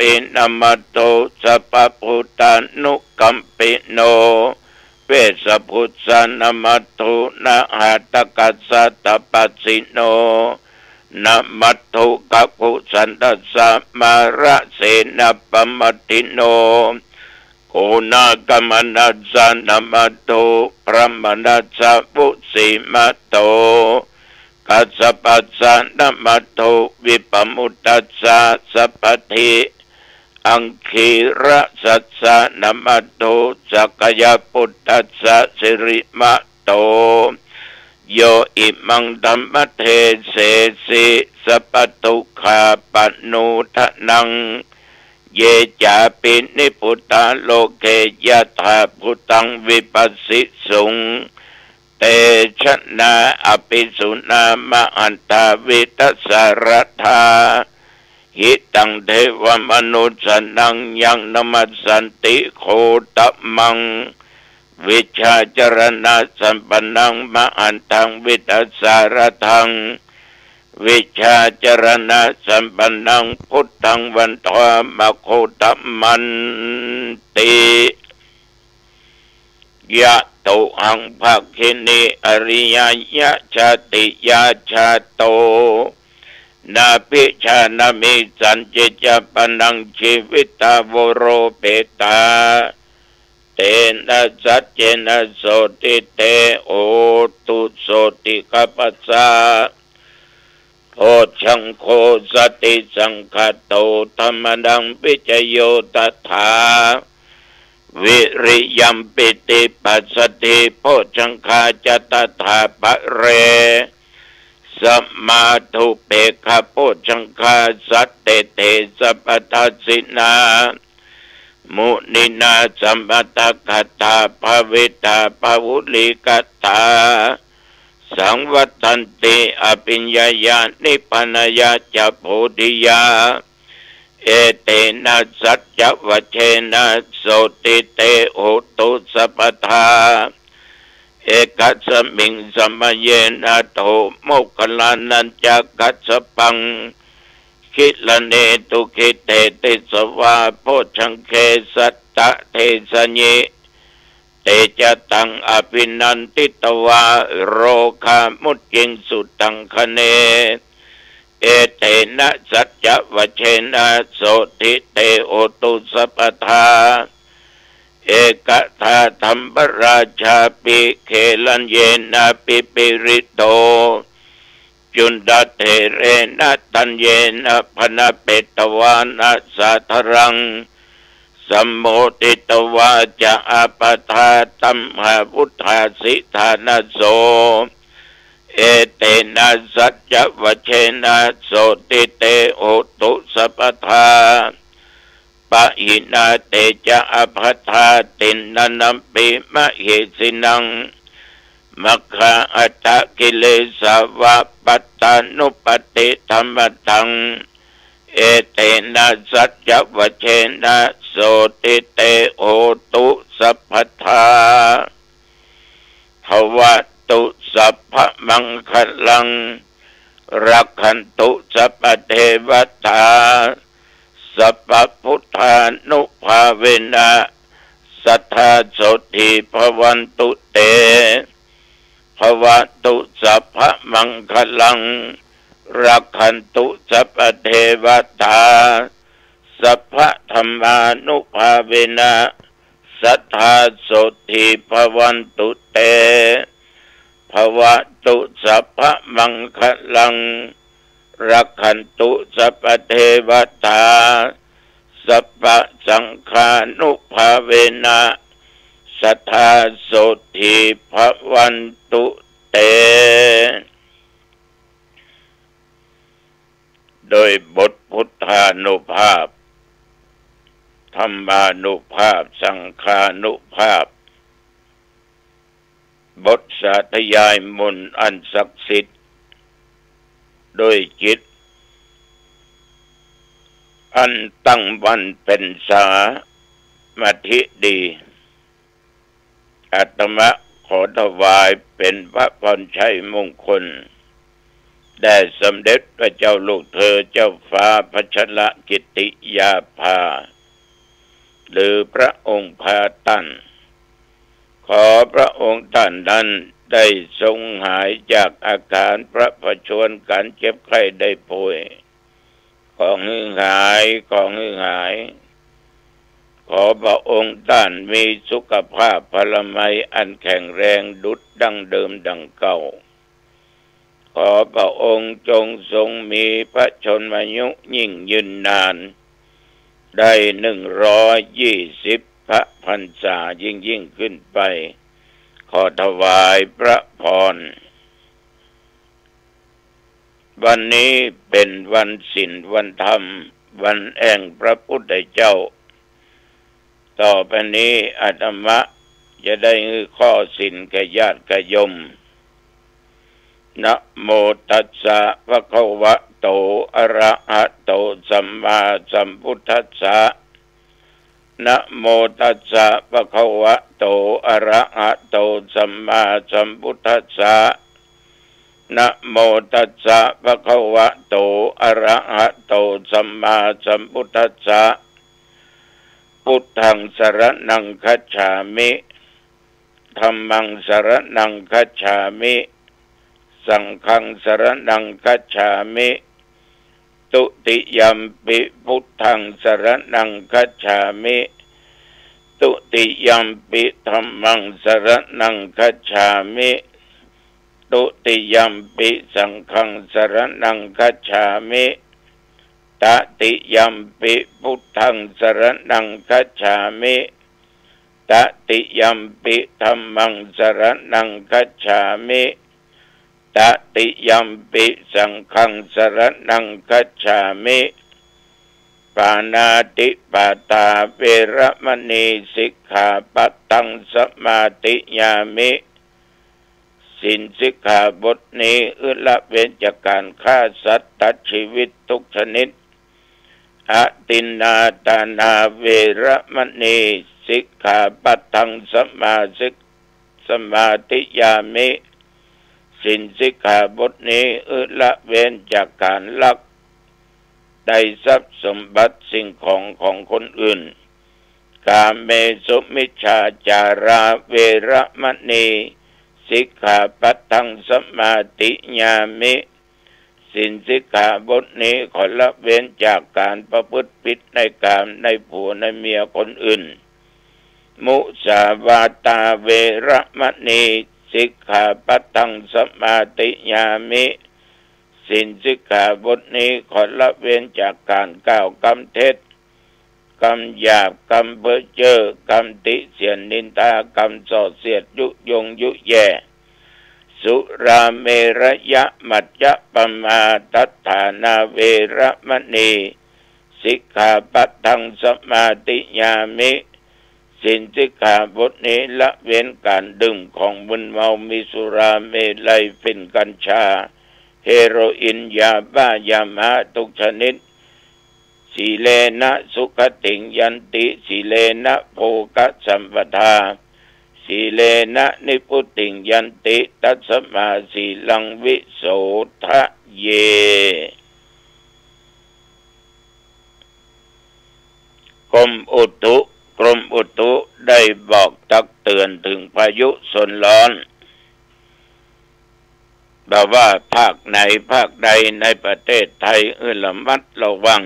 ตินามัตโตสัพพุทธานุกัมปิโนเวสพุทธานามัตโตนะหัตถกัสสะตปัสสิโนนามัตโตกัปปุสันตัสสะมาระเสนะปมัตติโนโกนากัมนัสสะนามัตโตพระมนัสสะปุสิมัตโตกัสสะปัสสะนามัตโตวิปมุตตัสสะสัพพทิอังคีระสัสสะนามัตโตสักยปุตตัสสะสิริมัตโตโยอิมังธัมมเทเสสิสัพพทุกขาปนุทนังเยจาปินิพุตตาโลเกยถาพุตังวิปัสสิสุงเตชะนาอภิสุนามะอันตาวิตัสสารธาหิตังเทวมนุสนังยังนมัสสันติโคตมังวิชาจรณะสัมปันนังมะอันตังวิตัสสารทังวิชาจรณะสัมปันนังพุทธังวันทวามะโคตมันติยะตุหังภคินีอริยยะชาติยาชาโตนาภิชานามิสันจิจปนังชีวิตาโวโรเปตาเตนะสัจเจนะโสติเตโอตุโสติกัปปะสะโพชังโคสติสังคโตธรรมดังปิจโยตถาวิริยัมปิติปัสสติโพชังคาจตถาปะเรสัมมาทุเปขะโพชังคาสัตเตเตสัพพทัสสินามุนินาสัมปตะกัตถาภวิตาภวุลิกัตถาสังวัตันติอภิญญายานิพพานายาจะโพธิยาเอเตนะสัจจวัชเชนะโสติเตโหตุสัพพทาเอกัสมิงสมัยเยนะโตโมคคัลลานัญจกัสสปังคิลเนตุคิเตติสวาโพชังเคสัตตะเทสญิเตจตังอภินันติตวาโรคามุจจิงสุตังคเนเอเตนะสัจจวัชเชนะโสติเตโอตุสัพพทาเอกทาธรรมราชาปิเคลันเยนะปิปิริโตจุนดาเทเรนะตัญเยนะพนะเปตวานะสัทรังสัมโมติตวาจะอาปทาตัมหาพุทธาสิธานะโสเอเตนะสัจจวัชเชนะโสติเตโอตุสัพพทาปะหินาเตจะอภัทธาตินนันปิมะเหสินังมัคคะอัตตะกิเลสาวะปัตตานุปติธรรมตังเอเตนะสัจจวัชเชนะโสติเตโอตุสัพพทาภวตุสัพพมังคลังรักขันตุสัพพเทวตาสัพพพุทธานุภาเวนะสัทธาโสติภวันตุเตภวตุสัพพมังคลังรักขันตุสัพพเทวตาสัพพธรรมานุภาเวนะสัทธาโสติภวันตุเตภวตุสัพพมังคลังรักขันตุสัพพเทวตาสัพพสังฆานุภาเวนะสัทธาโสติภวันตุเตโดยบทพุทธานุภาพธรรมานุภาพสังฆานุภาพบทสาธยายมนต์อันศักดิ์สิทธิ์โดยจิตอันตั้งวันเป็นสามาธิดีอาตมะขอถวายเป็นพระพรชัยมงคล ได้สมเด็จพระเจ้าลูกเธอเจ้าฟ้าพัชรกิติยาภาหรือพระองค์พาตันขอพระองค์ท่านนั้นได้ทรงหายจากอาการพระประชวรการเจ็บไข้ได้ป่วยของหายขอพระองค์ท่านมีสุขภาพพลามัยอันแข็งแรงดุจดังเดิมดังเก่าขอพระองค์จงทรงมีพระชนมายุยิ่งยืนนานได้120 พระพรรษายิ่งขึ้นไปขอถวายพระพรวันนี้เป็นวันศีลวันธรรมวันแห่งพระพุทธเจ้าต่อไปนี้อาตมาจะได้ข้อศีลแก่ญาติโยมนะโมตัสสะภะคะวะโตอะระหะโตสัมมาสัมพุทธัสสะนะโมตัสสะภะคะวะโตอะระหะโตสัมมาสัมพุทธัสสะนะโมตัสสะภะคะวะโตอะระหะโตสัมมาสัมพุทธัสสะพุทธังสรณังคัจฉามิธัมมังสรณังคัจฉามิสังฆังสรณังคัจฉามิตุติยัมปิพุทธังสรณังคัจฉามิตุติยัมปิธัมมังสรณังคัจฉามิตุติยัมปิสังฆังสรณังคัจฉามิตติยัมปิพุทธังสรณังคัจฉามิตติยัมปิธัมมังสรณังคัจฉามิตติยัมปิสังฆังสรณังคัจฉามิปานาติปาตาเวระมณีสิกขาปัตตังสมาธิยามิศีลสิกขาบทนี้ละเว้นจากการฆ่าสัตว์ตัดชีวิตทุกชนิดอตินนาตานาเวระมณีสิกขาปัตตังสมาธิยามิศีลสิกขาบทนี้ละเว้นจากการลักได้ทรัพย์สมบัติสิ่งของคนอื่นกาเมสุมิจฉาจาราเวระมณีสิกขาปัตตังสมาธิยามิศีลสิกขาบทนี้ขอละเว้นจากการประพฤติผิดในกามในผัวในเมียคนอื่นมุสาวาตาเวระมณีสิกขาปัตตังสมาธิยามิศีลสิกขาบทนี้ขอละเว้นจากการกล่าวคำเท็จคำหยาบคำเพ้อเจ้อคำติเสียนนินทาคำส่อเสียดยุยงยุแย่สุราเมระยะมัจจะปมาทัฏฐานาเวระมณีสิกขาปัตตังสมาธิยามิศีลสิกขาบทนี้ละเว้นการดื่มของมึนเมามีสุราเมลัยฝิ่นกัญชาเฮโรอีนยาบ้ายามาทุกชนิดสีเลนะสุขติงยันติสีเลนะโภคสัมปทาสีเลนะนิพุติงยันติตัสมาสีลังวิโสทะเยกรมอุตุได้บอกตักเตือนถึงพายุฝนร้อนบอกว่าภาคไหนภาคใดในประเทศไทยระมัดระวัง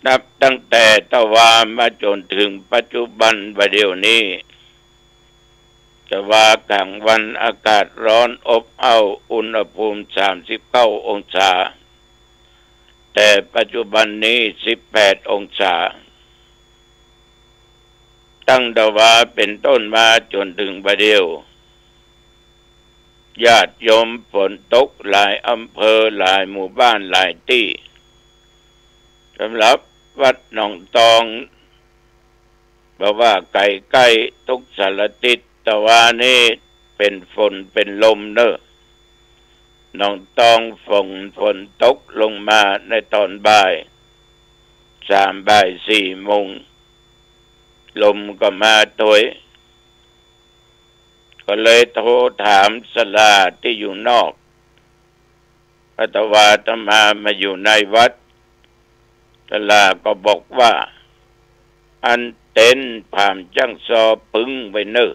นับตั้งแต่ตะวันมาจนถึงปัจจุบันประเดี๋ยวนี้จะว่ากลางวันอากาศร้อนอบอ้าวอุณหภูมิ39 องศาแต่ปัจจุบันนี้18 องศาตั้งตะวันเป็นต้นมาจนถึงประเดี๋ยวญาติโยมฝนตกหลายอำเภอหลายหมู่บ้านหลายที่สำหรับวัดหนองตองบอกว่าไก่ใกล้ทุกสารทิศแต่ว่านี่เป็นฝนเป็นลมเนอะหนองตองฝนตกลงมาในตอนบ่าย4 โมงลมก็มาถอย ก็เลยโทรถามศาลาที่อยู่นอกอาตวาตมาอยู่ในวัดศาลาก็บอกว่าอันเต็นผ่ามจังซอปึ้งไว้เนอ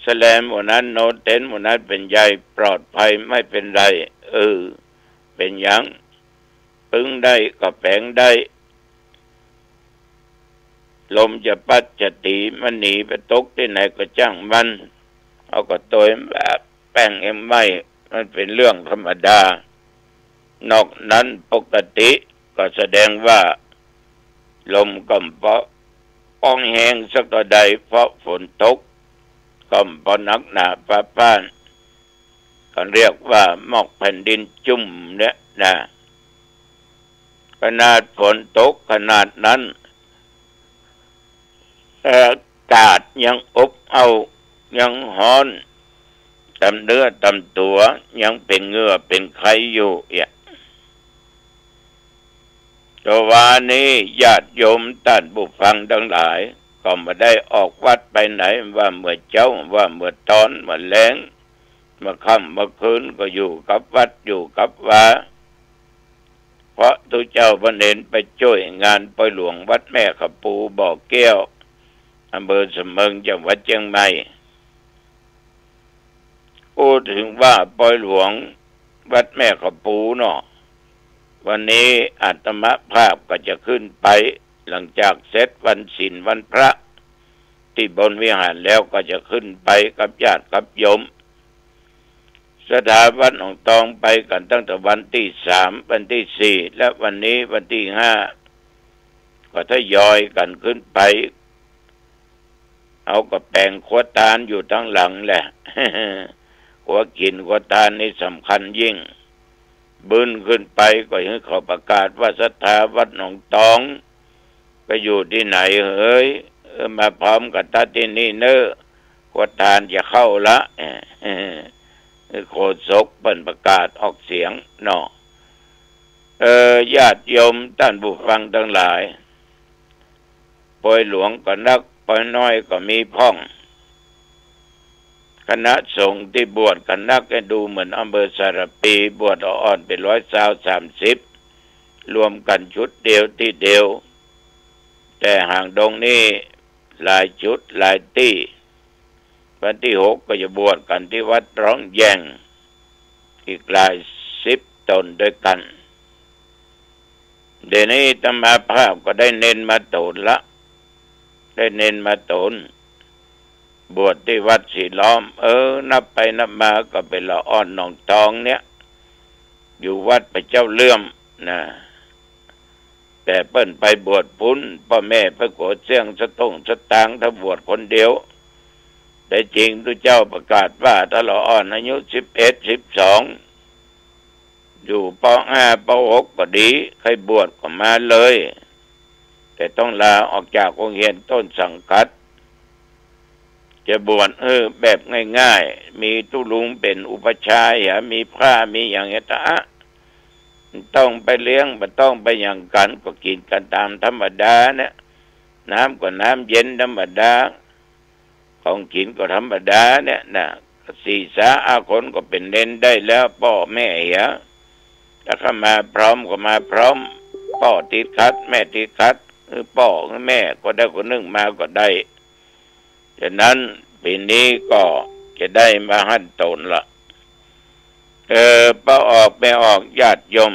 แสลมหมดนั้นโนเต็นหมดนั้นเป็นใหญ่ปลอดภัยไม่เป็นไรเป็นยังปึ้งได้ก็แปลงได้ลมจะพัดจะตีมันหนีไปตกที่ไหนก็จ้างมันเอาก็ตัวแบบแป้งเอ็มไม่มันเป็นเรื่องธรรมดานอกนั้นปกติก็แสดงว่าลมก็ป้องแห้งสักต่อใดเพราะฝนตกก็พอนักหนาฟ้าป้านก็เรียกว่าหมอกแผ่นดินจุ่มเนี่ยนะขนาดฝนตกขนาดนั้นอากาศยังอบเอายังฮ้อนตำเนื้อตำตัวยังเป็นเหงื่อเป็นไข้อยู่ตัววานี้ญาติโยมท่านผู้ฟังทั้งหลายก็ไม่ได้ออกวัดไปไหนว่าเมื่อเจ้าว่าเมื่อตอนเมื่อแลงเมื่อค่ำเมื่อคืนก็อยู่กับวัดอยู่กับวาเพราะทุกเจ้าพระเนรไปช่วยงานปล่อยหลวงวัดแม่ขปูบ่อแก้วอำเภอเสมิงจังหวัดเชียงใหม่พูดถึงว่าปล่อยหลวงวัดแม่ขปูเนาะวันนี้อาตมาภาพก็จะขึ้นไปหลังจากเสร็จวันศีลวันพระที่บนวิหารแล้วก็จะขึ้นไปกับญาติกับโยมสถาบันของตองไปกันตั้งแต่วันที่3วันที่4และวันนี้วันที่5ก็ทยอยกันขึ้นไปเอากระแปงขวดตาลอยู่ทั้งหลังแหละ หัวกินขวดตาลนี่สำคัญยิ่งบึ้นขึ้นไปก็ให้เขาประกาศว่าสถาบันหนองตองไปอยู่ที่ไหนเฮ้ยมาพร้อมกับตาที่นี่เนอะขวดตาลจะเข้าละโคศกเปิ่นประกาศออกเสียงเนาะญาติโยมท่านผู้ฟังทั้งหลายปล่อยหลวงก็นักปล่อยน้อยก็มีพ่องคณะสงฆ์ที่บวชกันนักก็ดูเหมือนอำเภอสารปีบวชอ่อนเป็น130รวมกันชุดเดียวที่เดียวแต่ห่างดงนี่หลายชุดหลายที่วันที่6ก็จะบวชกันที่วัดร้องแยงอีกหลาย10 ตนด้วยกันเดี๋ยวนี้ธรรมภาพก็ได้เน้นมาโตนละได้เน้นมาโตนบวชที่วัดสีล้อมนับไปนับมาก็เป็นละอ่อนหนองตองเนี่ยอยู่วัดพระเจ้าเลื่อมนะแต่เปิ้นไปบวชพุ้นพ่อแม่ไปโกรธเสียงสตางค์ถ้าบวชคนเดียวแต่จริงทุกเจ้าประกาศว่าถ้าละอ่อนอายุ11 12อยู่ป.5 ป.6ก็ดีใครบวชก็มาเลยแต่ต้องลาออกจากโรงเรียนต้นสังกัดจะบวชแบบง่ายๆมีตุลุงเป็นอุปชายมีพระมีอย่างเงี้ยต้องไปเลี้ยงไม่ต้องไปอย่างกันก็กินกันตามธรรมดาเนี่ยน้ำก็น้ำเย็นธรรมดาของกินก็ธรรมดาเนี่ยนะ4-5 คนก็เป็นเน้นได้แล้วพ่อแม่ถ้าเข้ามาพร้อมก็มาพร้อมพ่อติดขัดแม่ติดขัดพ่อแม่ก็ได้คนนึงมาก็ได้ฉะนั้นปีนี้ก็จะได้มาหั่นตนละป้าออกไม่ออกญาติโยม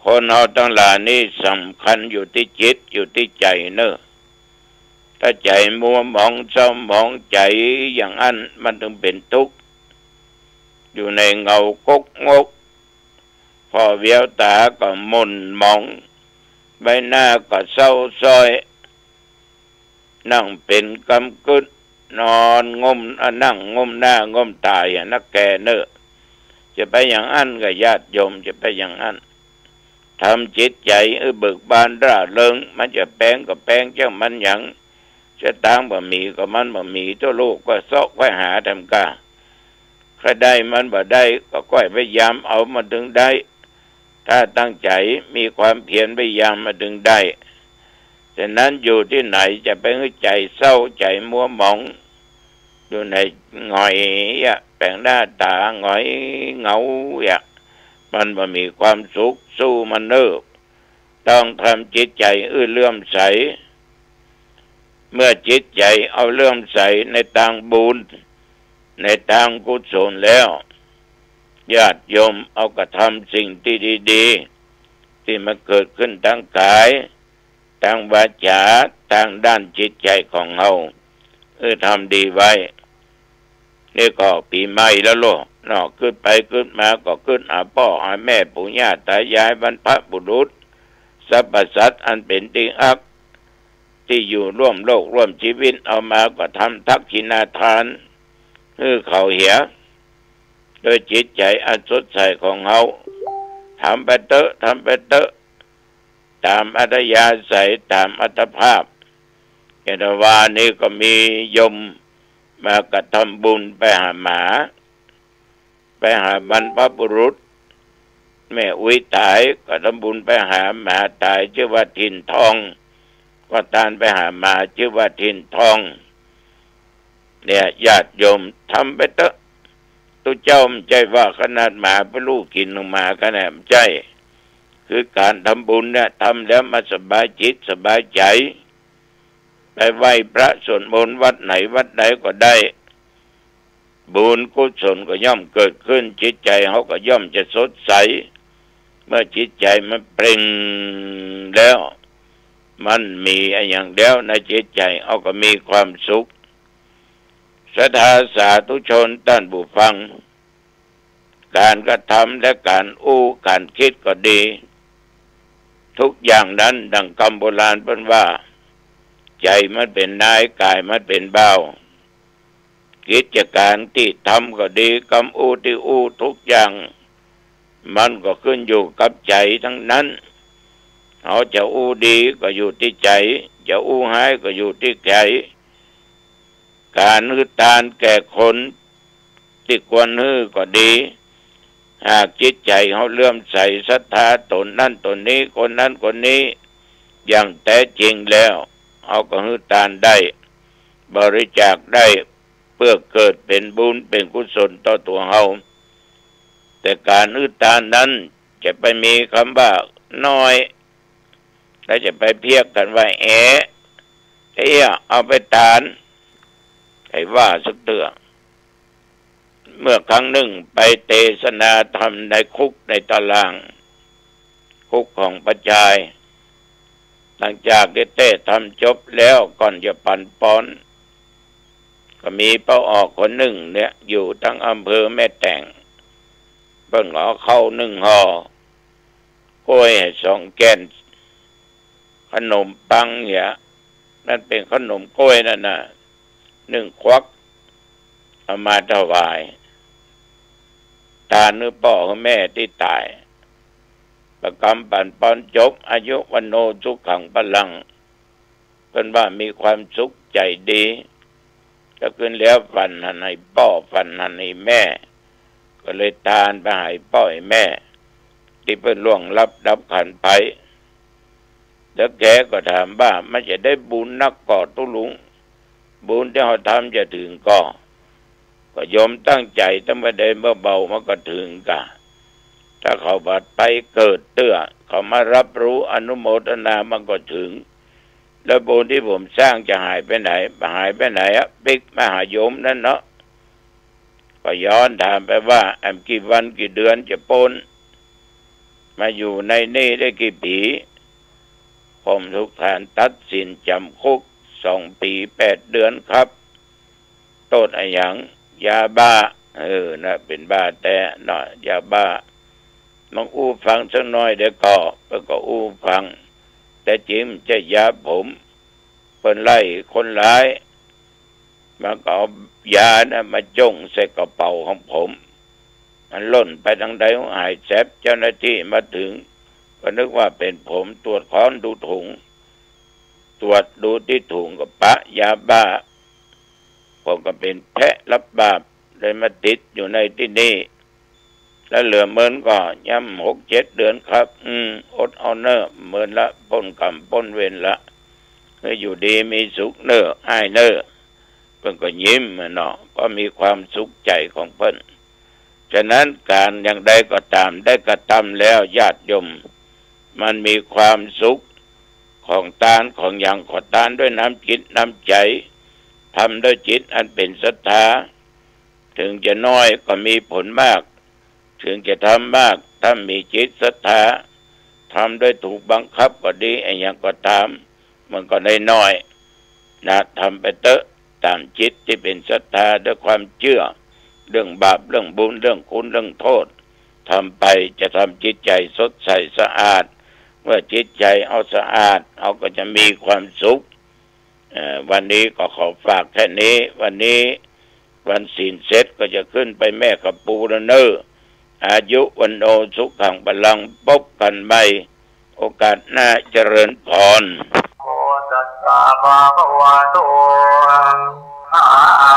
คนเราทั้งหลายนี่สำคัญอยู่ที่จิตอยู่ที่ใจเนอะถ้าใจมัวหมองเศร้าหมองใจอย่างนั้นมันถึงเป็นทุกข์อยู่ในเงากกงกพอเวียวตาก็หม่นหมองใบหน้าก็เศร้าซ้อยนั่งเป็นกำกึดนอนงมนั่งงมหน้างมตาอย่างนักแกเนอะจะไปอย่างอั้นกับญาติโยมจะไปอย่างอั้นทำจิตใจเบิกบานร่าเริงมันจะแปลงก็แปลงเจ้ามันอย่างจะตามบ่มีก็มันบ่มีตัวลูกก็ซอกไว้หาทำกาใครได้มันบ่ได้ก็ก้อยพยายามเอามาดึงได้ถ้าตั้งใจมีความเพียรพยายามมาดึงได้ฉะนั้นอยู่ที่ไหนจะไปให้ใจเศร้าใจมัวหมอง อยู่ในหงอยแปลงหน้าตาหงอยเหงามันบ่มีความสุขสู้มันเนิบต้องทำจิตใจเลื่อมใสเมื่อจิตใจเอาเลื่อมใสในทางบุญในทางกุศลแล้วญาติโยมเอากระทำสิ่งที่ดีๆที่มันเกิดขึ้นทางกายทางวาจาทางด้านจิตใจของเราทำดีไว้นี่ก็ปีใหม่แล้วลูกนอกขึ้นไปขึ้นมาก็ขึ้นหาพ่อหาแม่ปู่ย่าตายายบรรพบุรุษสรรพสัตว์อันเป็นที่รักที่อยู่ร่วมโลกร่วมชีวิตเอามาก็ทำทักษิณาทานเขาเหียโดยจิตใจอันสดใสของเขาทำไปเถอะทำไปเถอะตามอัธยาศัยตามอัตภาพเกณฑ์วานี้ก็มียมมากระทำบุญไปหาหมาไปหาบรรพบุรุษแม่อุ้ยตายก็ทำบุญไปหาหมาตายชื่อว่าทินทองก็ตานไปหาหมาชื่อว่าทินทองเนี่ยญาติโยมทำไปเถอะตัวเจ้ามันใจว่าขนาดหมาเป็นลูกกินลงมาขนาดมันใจคือการทำบุญเนี่ยทำแล้วมาสบายจิตสบายใจไปไหว้พระสวดมนต์วัดไหนวัดใดก็ได้บุญกุศลก็ย่อมเกิดขึ้นจิตใจเขาก็ย่อมจะสดใสเมื่อจิตใจมันเปล่งแล้วมันมีอย่างเดียวในจิตใจเขาก็มีความสุขศรัทธาสาธุชนท่านผู้ฟังการกระทำและการการคิดก็ดีทุกอย่างนั้นดังคำโบราณเพิ่นว่าใจมันเป็นนายกายมันเป็นเบากิจการที่ทำก็ดีคำที่ทุกอย่างมันก็ขึ้นอยู่กับใจทั้งนั้นเขาจะดีก็อยู่ที่ใจจะหายก็อยู่ที่ใจการทานแก่คนที่ควรก็ดีหากจิตใจเขาเลื่อมใสศรัทธาตนนั่นตนนี้คนนั้นคนนี้อย่างแท้จริงแล้วเขาก็ทานได้บริจาคได้เพื่อเกิดเป็นบุญเป็นกุศลต่อตัวเขาแต่การทานนั้นจะไปมีคำว่าน้อยแล้วจะไปเพียกกันว่าเอาไปทานให้ว่าสักเตือเมื่อครั้งหนึ่งไปเทศนาธรรมในคุกในตารางคุกของพระจายหลังจากได้เทศทำจบแล้วก่อนจะปั่นป้อนก็มีเป้าออกคนหนึ่งเนี่ยอยู่ทั้งอำเภอแม่แตงเพิ่งเอาเข้า1 ห่อกล้วย2 แก่นขนมปังนั่นเป็นขนมกล้วยนั่นน่ะ1 ควักเอามาถวายทานพ่อแม่ที่ตายประกำปั่นป้อนจบอายุวันโนสุขังพลังเป็นว่ามีความสุขใจดีก็ขึ้นแล้วฝันหันให้พ่อฝันหันให้แม่ก็เลยทานไปให้พ่อให้แม่ที่เป็นล่วงลับดับขันไปแล้วแกก็ถามว่ามันจะได้บุญนักก่อตุลุงบุญที่เขาทำจะถึงก็ยอมตั้งใจตั้งแต่เมื่อเบามันก็ถึงกะถ้าเขาบัดไปเกิดเตื้อเขามารับรู้อนุโมทนามันก็ถึงแล้วบุญที่ผมสร้างจะหายไปไหนบิ๊กมหาโยมนั่นเนาะก็ย้อนถามไปว่ากี่วันกี่เดือนจะพ้นมาอยู่ในนี่ได้กี่ปีผมทุกท่านตัดสินจำคุก2 ปี 8 เดือนครับโทษอย่างยาบ้านะเป็นบ้าแต่หน่อยยาบ้ามังฟังสักหน่อยเดี๋ยวก็ฟังแต่จิมจะยาผมเพิ่นไล่คนร้ายมันก็เอายานะมาจ้งใส่กระเป๋าของผมมันหล่นไปทางใดหายแสบเจ้าหน้าที่มาถึงก็นึกว่าเป็นผมตรวจค้นดูถุงตรวจดูที่ถุงก็ปะยาบ้าผมก็เป็นแพะรับบาปเลยมาติดอยู่ในที่นี่แล้วเหลือเมินก็ย่ำ6-7 เดือนครับอดเอาเนอเมินละพ้นกรรมพ้นเวรละอยู่ดีมีสุขเนออ้ายเนอ พิ่นก็ยิ้มเนาะก็มีความสุขใจของเพิ่นฉะนั้นการอย่างใดก็ตามได้กระทำแล้วญาติโยมมันมีความสุขของทานของอย่างขอทานด้วยน้ำจิตน้ำใจทำด้วยจิตอันเป็นศรัทธาถึงจะน้อยก็มีผลมากถึงจะทำมากถ้ามีจิตศรัทธาทำด้วยถูกบังคับก็ดีไอ้อย่างก็ตามมันก็ได้น้อยนะทำไปเถอะตามจิตที่เป็นศรัทธาด้วยความเชื่อเรื่องบาปเรื่องบุญเรื่องคุณเรื่องโทษทำไปจะทำจิตใจสดใสสะอาดเมื่อจิตใจเอาสะอาดเอาก็จะมีความสุขวันนี้ก็ขอฝากแค่นี้วันนี้วันศีลเสร็จก็จะขึ้นไปแม่กำปูแล้วเนออายุวันโนสุขังพลังพบกันใหม่โอกาสหน้าเจริญพรโอตัสสะภะคะวะโตอะระหะ